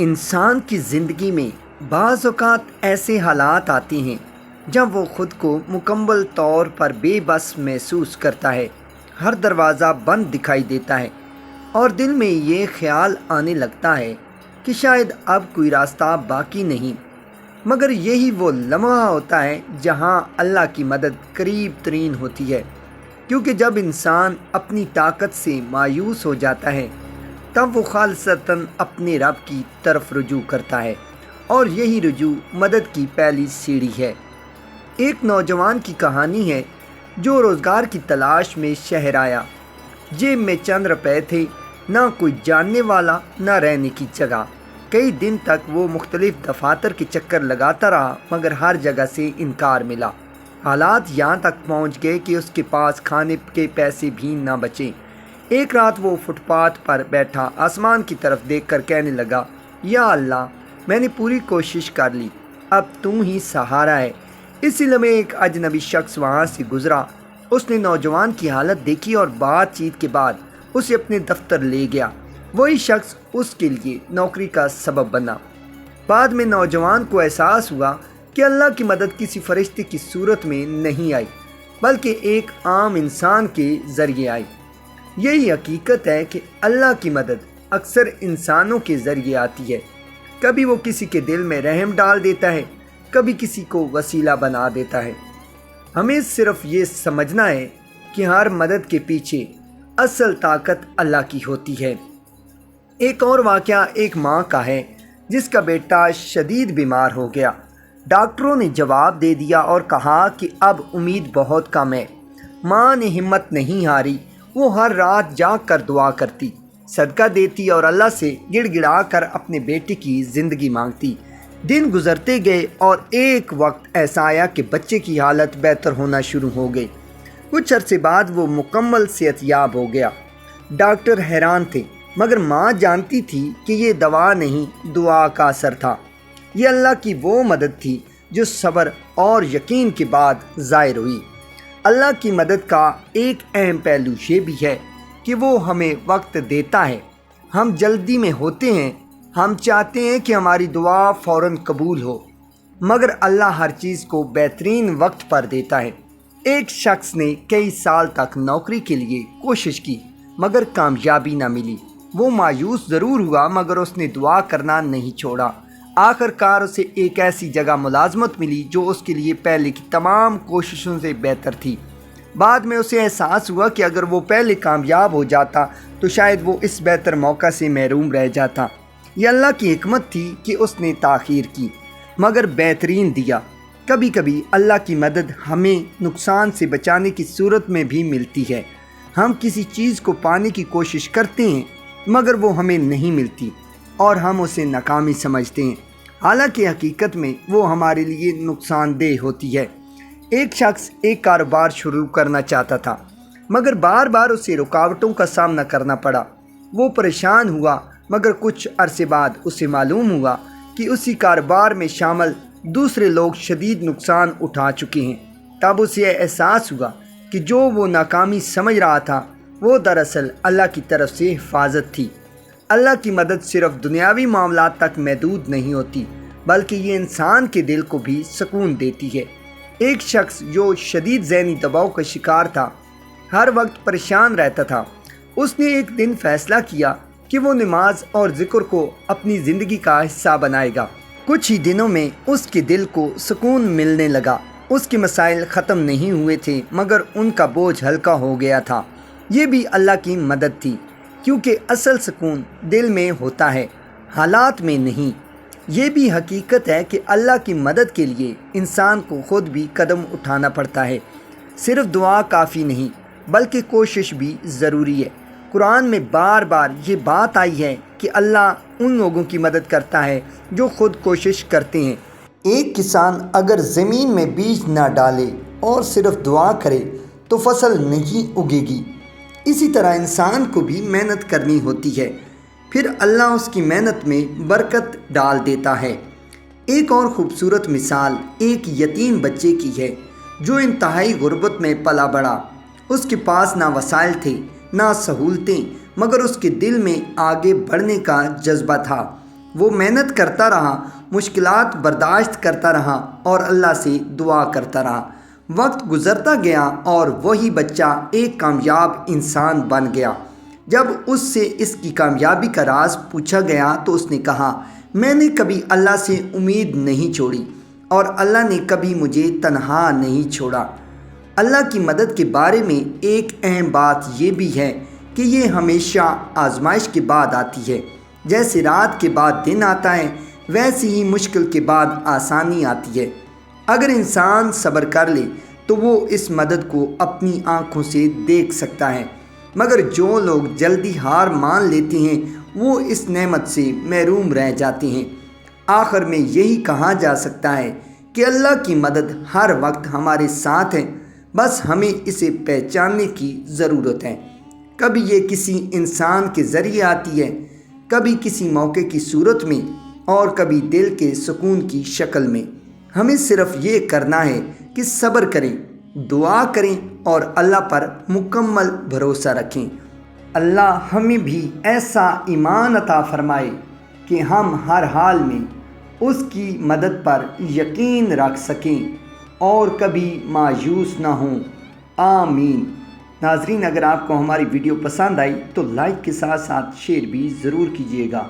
انسان کی زندگی میں بعض اوقات ایسے حالات آتے ہیں جب وہ خود کو مکمل طور پر بے بس محسوس کرتا ہے۔ ہر دروازہ بند دکھائی دیتا ہے اور دل میں یہ خیال آنے لگتا ہے کہ شاید اب کوئی راستہ باقی نہیں، مگر یہی وہ لمحہ ہوتا ہے جہاں اللہ کی مدد قریب ترین ہوتی ہے، کیونکہ جب انسان اپنی طاقت سے مایوس ہو جاتا ہے تب وہ خالصتاً اپنے رب کی طرف رجوع کرتا ہے، اور یہی رجوع مدد کی پہلی سیڑھی ہے۔ ایک نوجوان کی کہانی ہے جو روزگار کی تلاش میں شہر آیا۔ جیب میں چند روپے تھے، نہ کوئی جاننے والا، نہ رہنے کی جگہ۔ کئی دن تک وہ مختلف دفاتر کے چکر لگاتا رہا، مگر ہر جگہ سے انکار ملا۔ حالات یہاں تک پہنچ گئے کہ اس کے پاس کھانے کے پیسے بھی نہ بچے۔ ایک رات وہ فٹ پاتھ پر بیٹھا آسمان کی طرف دیکھ کر کہنے لگا، یا اللہ، میں نے پوری کوشش کر لی، اب تم ہی سہارا ہے۔ اسی لمحے ایک اجنبی شخص وہاں سے گزرا۔ اس نے نوجوان کی حالت دیکھی اور بات چیت کے بعد اسے اپنے دفتر لے گیا۔ وہی شخص اس کے لیے نوکری کا سبب بنا۔ بعد میں نوجوان کو احساس ہوا کہ اللہ کی مدد کسی فرشتے کی صورت میں نہیں آئی، بلکہ ایک عام انسان کے ذریعے آئی۔ یہی حقیقت ہے کہ اللہ کی مدد اکثر انسانوں کے ذریعے آتی ہے۔ کبھی وہ کسی کے دل میں رحم ڈال دیتا ہے، کبھی کسی کو وسیلہ بنا دیتا ہے۔ ہمیں صرف یہ سمجھنا ہے کہ ہر مدد کے پیچھے اصل طاقت اللہ کی ہوتی ہے۔ ایک اور واقعہ ایک ماں کا ہے جس کا بیٹا شدید بیمار ہو گیا۔ ڈاکٹروں نے جواب دے دیا اور کہا کہ اب امید بہت کم ہے۔ ماں نے ہمت نہیں ہاری، وہ ہر رات جاگ کر دعا کرتی، صدقہ دیتی اور اللہ سے گڑ گڑا کر اپنے بیٹے کی زندگی مانگتی۔ دن گزرتے گئے اور ایک وقت ایسا آیا کہ بچے کی حالت بہتر ہونا شروع ہو گئی۔ کچھ عرصے بعد وہ مکمل صحت یاب ہو گیا۔ ڈاکٹر حیران تھے، مگر ماں جانتی تھی کہ یہ دوا نہیں، دعا کا اثر تھا۔ یہ اللہ کی وہ مدد تھی جو صبر اور یقین کے بعد ظاہر ہوئی۔ اللہ کی مدد کا ایک اہم پہلو یہ بھی ہے کہ وہ ہمیں وقت دیتا ہے۔ ہم جلدی میں ہوتے ہیں، ہم چاہتے ہیں کہ ہماری دعا فوراً قبول ہو، مگر اللہ ہر چیز کو بہترین وقت پر دیتا ہے۔ ایک شخص نے کئی سال تک نوکری کے لیے کوشش کی، مگر کامیابی نہ ملی۔ وہ مایوس ضرور ہوا، مگر اس نے دعا کرنا نہیں چھوڑا۔ آخر کار اسے ایک ایسی جگہ ملازمت ملی جو اس کے لیے پہلے کی تمام کوششوں سے بہتر تھی۔ بعد میں اسے احساس ہوا کہ اگر وہ پہلے کامیاب ہو جاتا تو شاید وہ اس بہتر موقع سے محروم رہ جاتا۔ یہ اللہ کی حکمت تھی کہ اس نے تاخیر کی، مگر بہترین دیا۔ کبھی کبھی اللہ کی مدد ہمیں نقصان سے بچانے کی صورت میں بھی ملتی ہے۔ ہم کسی چیز کو پانے کی کوشش کرتے ہیں، مگر وہ ہمیں نہیں ملتی اور ہم اسے ناکامی سمجھتے ہیں، حالانکہ حقیقت میں وہ ہمارے لیے نقصان دہ ہوتی ہے۔ ایک شخص ایک کاروبار شروع کرنا چاہتا تھا، مگر بار بار اسے رکاوٹوں کا سامنا کرنا پڑا۔ وہ پریشان ہوا، مگر کچھ عرصے بعد اسے معلوم ہوا کہ اسی کاروبار میں شامل دوسرے لوگ شدید نقصان اٹھا چکے ہیں۔ تب اسے احساس ہوا کہ جو وہ ناکامی سمجھ رہا تھا وہ دراصل اللہ کی طرف سے حفاظت تھی۔ اللہ کی مدد صرف دنیاوی معاملات تک محدود نہیں ہوتی، بلکہ یہ انسان کے دل کو بھی سکون دیتی ہے۔ ایک شخص جو شدید ذہنی دباؤ کا شکار تھا، ہر وقت پریشان رہتا تھا۔ اس نے ایک دن فیصلہ کیا کہ وہ نماز اور ذکر کو اپنی زندگی کا حصہ بنائے گا۔ کچھ ہی دنوں میں اس کے دل کو سکون ملنے لگا۔ اس کے مسائل ختم نہیں ہوئے تھے، مگر ان کا بوجھ ہلکا ہو گیا تھا۔ یہ بھی اللہ کی مدد تھی، کیونکہ اصل سکون دل میں ہوتا ہے، حالات میں نہیں۔ یہ بھی حقیقت ہے کہ اللہ کی مدد کے لیے انسان کو خود بھی قدم اٹھانا پڑتا ہے۔ صرف دعا کافی نہیں، بلکہ کوشش بھی ضروری ہے۔ قرآن میں بار بار یہ بات آئی ہے کہ اللہ ان لوگوں کی مدد کرتا ہے جو خود کوشش کرتے ہیں۔ ایک کسان اگر زمین میں بیج نہ ڈالے اور صرف دعا کرے تو فصل نہیں اگے گی۔ اسی طرح انسان کو بھی محنت کرنی ہوتی ہے، پھر اللہ اس کی محنت میں برکت ڈال دیتا ہے۔ ایک اور خوبصورت مثال ایک یتیم بچے کی ہے جو انتہائی غربت میں پلا بڑھا۔ اس کے پاس نہ وسائل تھے، نہ سہولتیں، مگر اس کے دل میں آگے بڑھنے کا جذبہ تھا۔ وہ محنت کرتا رہا، مشکلات برداشت کرتا رہا اور اللہ سے دعا کرتا رہا۔ وقت گزرتا گیا اور وہی بچہ ایک کامیاب انسان بن گیا۔ جب اس سے اس کی کامیابی کا راز پوچھا گیا تو اس نے کہا، میں نے کبھی اللہ سے امید نہیں چھوڑی اور اللہ نے کبھی مجھے تنہا نہیں چھوڑا۔ اللہ کی مدد کے بارے میں ایک اہم بات یہ بھی ہے کہ یہ ہمیشہ آزمائش کے بعد آتی ہے۔ جیسے رات کے بعد دن آتا ہے، ویسے ہی مشکل کے بعد آسانی آتی ہے۔ اگر انسان صبر کر لے تو وہ اس مدد کو اپنی آنکھوں سے دیکھ سکتا ہے، مگر جو لوگ جلدی ہار مان لیتے ہیں وہ اس نعمت سے محروم رہ جاتے ہیں۔ آخر میں یہی کہا جا سکتا ہے کہ اللہ کی مدد ہر وقت ہمارے ساتھ ہے، بس ہمیں اسے پہچاننے کی ضرورت ہے۔ کبھی یہ کسی انسان کے ذریعے آتی ہے، کبھی کسی موقع کی صورت میں اور کبھی دل کے سکون کی شکل میں۔ ہمیں صرف یہ کرنا ہے کہ صبر کریں، دعا کریں اور اللہ پر مکمل بھروسہ رکھیں۔ اللہ ہمیں بھی ایسا ایمان عطا فرمائے کہ ہم ہر حال میں اس کی مدد پر یقین رکھ سکیں اور کبھی مایوس نہ ہوں۔ آمین۔ ناظرین، اگر آپ کو ہماری ویڈیو پسند آئی تو لائک کے ساتھ ساتھ شیئر بھی ضرور کیجیے گا۔